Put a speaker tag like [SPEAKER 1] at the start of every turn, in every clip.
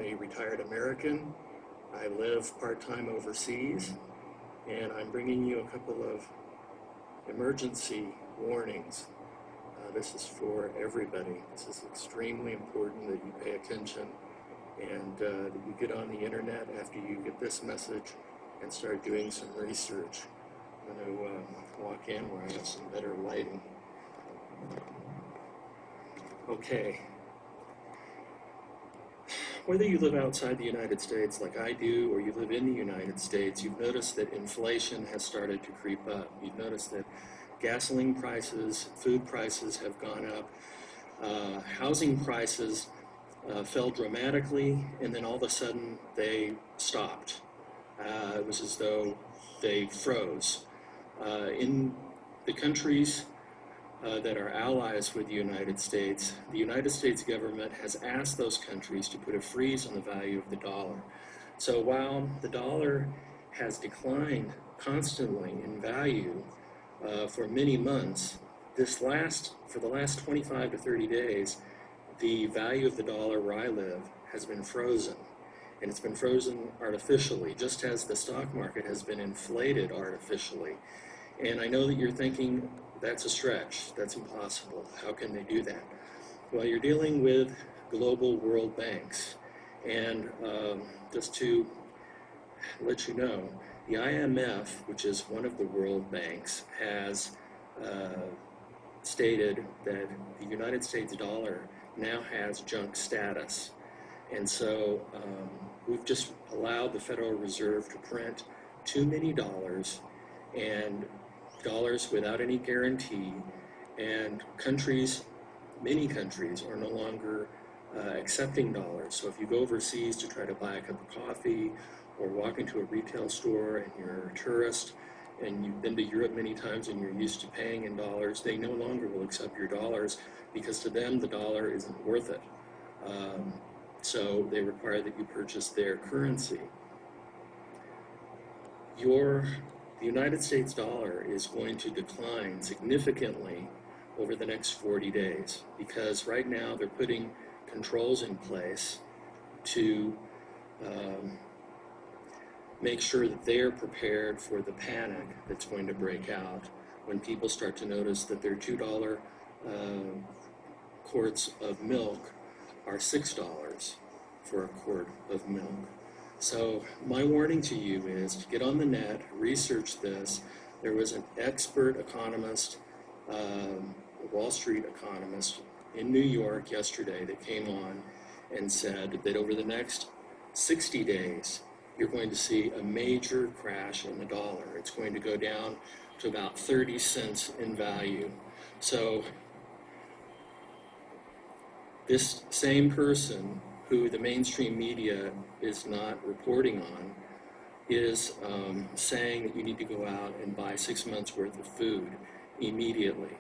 [SPEAKER 1] a retired American. I live part-time overseas, and I'm bringing you a couple of emergency warnings. This is for everybody. This is extremely important that you pay attention and that you get on the internet after you get this message and start doing some research. I'm going to walk in where I have some better lighting. Okay. Whether you live outside the United States like I do, or you live in the United States, you've noticed that inflation has started to creep up. You've noticed that gasoline prices, food prices have gone up. Housing prices fell dramatically, and then all of a sudden they stopped. It was as though they froze. In the countries that are allies with the United States government has asked those countries to put a freeze on the value of the dollar. So while the dollar has declined constantly in value for many months, for the last 25 to 30 days, the value of the dollar where I live has been frozen. And it's been frozen artificially, just as the stock market has been inflated artificially. And I know that you're thinking, that's a stretch, that's impossible. How can they do that? Well, you're dealing with global world banks. And just to let you know, the IMF, which is one of the world banks, has stated that the United States dollar now has junk status. And so we've just allowed the Federal Reserve to print too many dollars, and dollars without any guarantee, and many countries are no longer accepting dollars. So if you go overseas to try to buy a cup of coffee or walk into a retail store and you're a tourist and you've been to Europe many times and you're used to paying in dollars, they no longer will accept your dollars because to them the dollar isn't worth it. So they require that you purchase their currency. The United States dollar is going to decline significantly over the next 40 days because right now they're putting controls in place to make sure that they're prepared for the panic that's going to break out when people start to notice that their $2 quarts of milk are $6 for a quart of milk. So my warning to you is to get on the net, research this. There was an expert economist, Wall Street economist in New York yesterday that came on and said that over the next 60 days, you're going to see a major crash in the dollar. It's going to go down to about 30 cents in value. So this same person who the mainstream media is not reporting on is saying that you need to go out and buy 6 months worth of food immediately.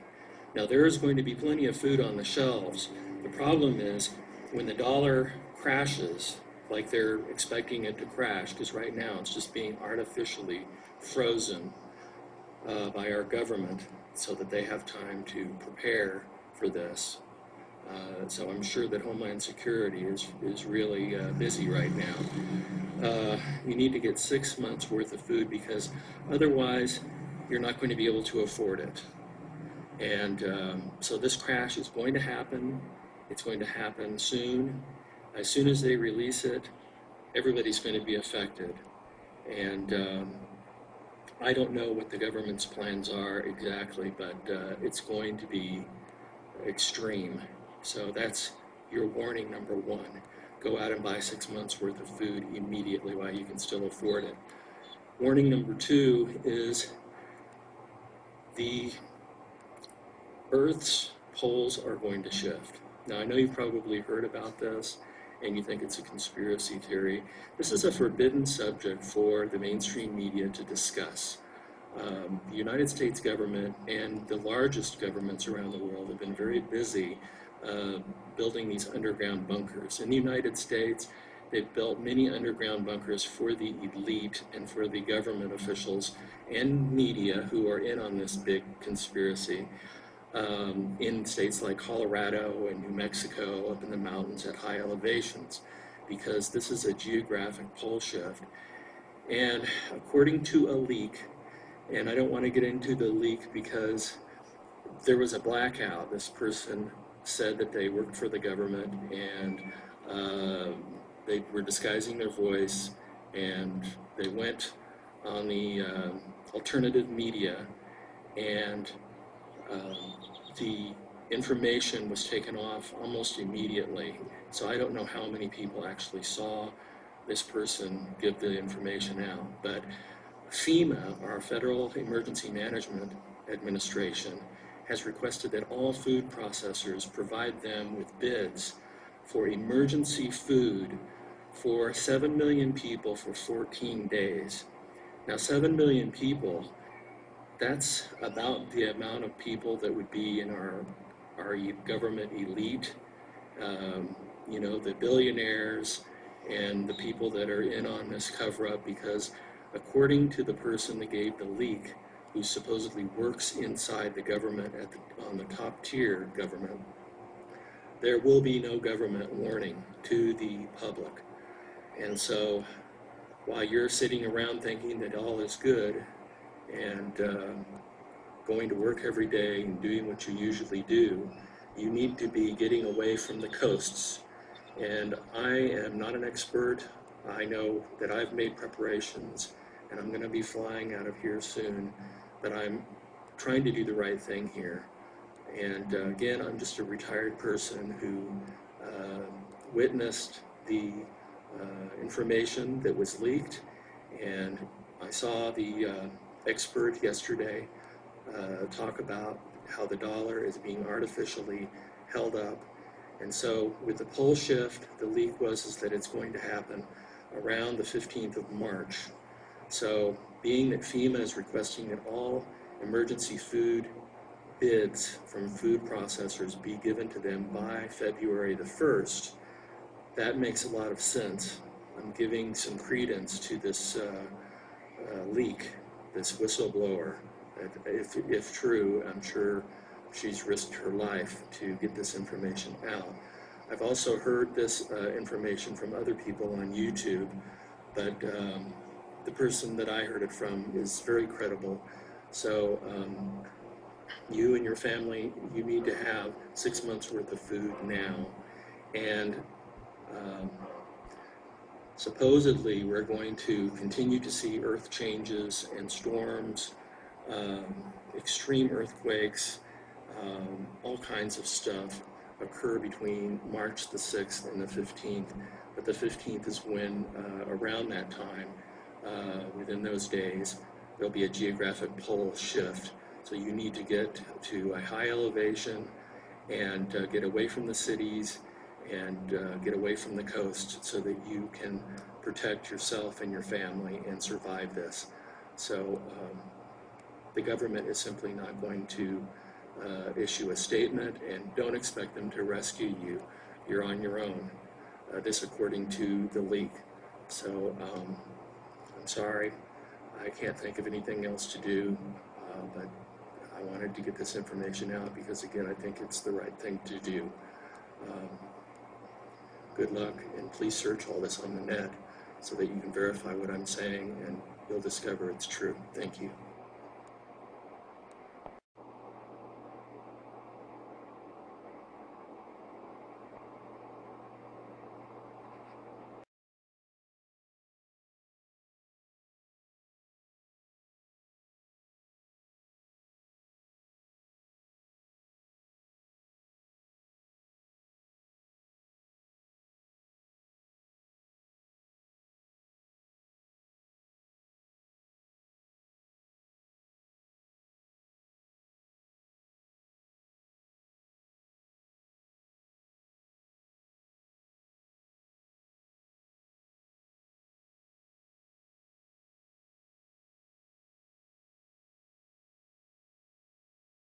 [SPEAKER 1] Now there is going to be plenty of food on the shelves. The problem is when the dollar crashes, like they're expecting it to crash, because right now it's just being artificially frozen by our government so that they have time to prepare for this. So I'm sure that Homeland Security is really busy right now. You need to get 6 months worth of food because otherwise you're not going to be able to afford it. And so this crash is going to happen. It's going to happen soon. As soon as they release it, everybody's going to be affected. And I don't know what the government's plans are exactly, but it's going to be extreme. So that's your warning number one. Go out and buy 6 months worth of food immediately while you can still afford it. Warning number two is the Earth's poles are going to shift. Now I know you've probably heard about this and you think it's a conspiracy theory. This is a forbidden subject for the mainstream media to discuss. The United States government and the largest governments around the world have been very busy building these underground bunkers. In the United States, they've built many underground bunkers for the elite and for the government officials and media who are in on this big conspiracy in states like Colorado and New Mexico, up in the mountains at high elevations. because this is a geographic pole shift. And according to a leak, and I don't want to get into the leak because there was a blackout. This person said that they worked for the government and they were disguising their voice, and they went on the alternative media, and the information was taken off almost immediately. So I don't know how many people actually saw this person give the information out. But FEMA, our Federal Emergency Management Administration, has requested that all food processors provide them with bids for emergency food for 7 million people for 14 days. Now, 7 million people, that's about the amount of people that would be in our government elite, you know, the billionaires and the people that are in on this cover-up, because according to the person that gave the leak, who supposedly works inside the government on the top tier government, there will be no government warning to the public. And so while you're sitting around thinking that all is good and going to work every day and doing what you usually do, you need to be getting away from the coasts. And I am not an expert. I know that I've made preparations and I'm going to be flying out of here soon, but I'm trying to do the right thing here. And again, I'm just a retired person who witnessed the information that was leaked, and I saw the expert yesterday talk about how the dollar is being artificially held up. And so with the pole shift, the leak is that it's going to happen around the 15th of March. So being that FEMA is requesting that all emergency food bids from food processors be given to them by February the 1st, that makes a lot of sense. I'm giving some credence to this leak, this whistleblower. If true, I'm sure she's risked her life to get this information out. I've also heard this information from other people on YouTube, but the person that I heard it from is very credible. So you and your family, you need to have 6 months worth of food now. And supposedly we're going to continue to see earth changes and storms, extreme earthquakes, all kinds of stuff occur between March the 6th and the 15th. But the 15th is when, around that time, within those days, there'll be a geographic pole shift. So you need to get to a high elevation and get away from the cities and get away from the coast so that you can protect yourself and your family and survive this. So the government is simply not going to issue a statement, and don't expect them to rescue you. You're on your own. This according to the leak. So I'm sorry, I can't think of anything else to do, but I wanted to get this information out because, again, I think it's the right thing to do. Good luck, and please search all this on the net so that you can verify what I'm saying and you'll discover it's true. Thank you.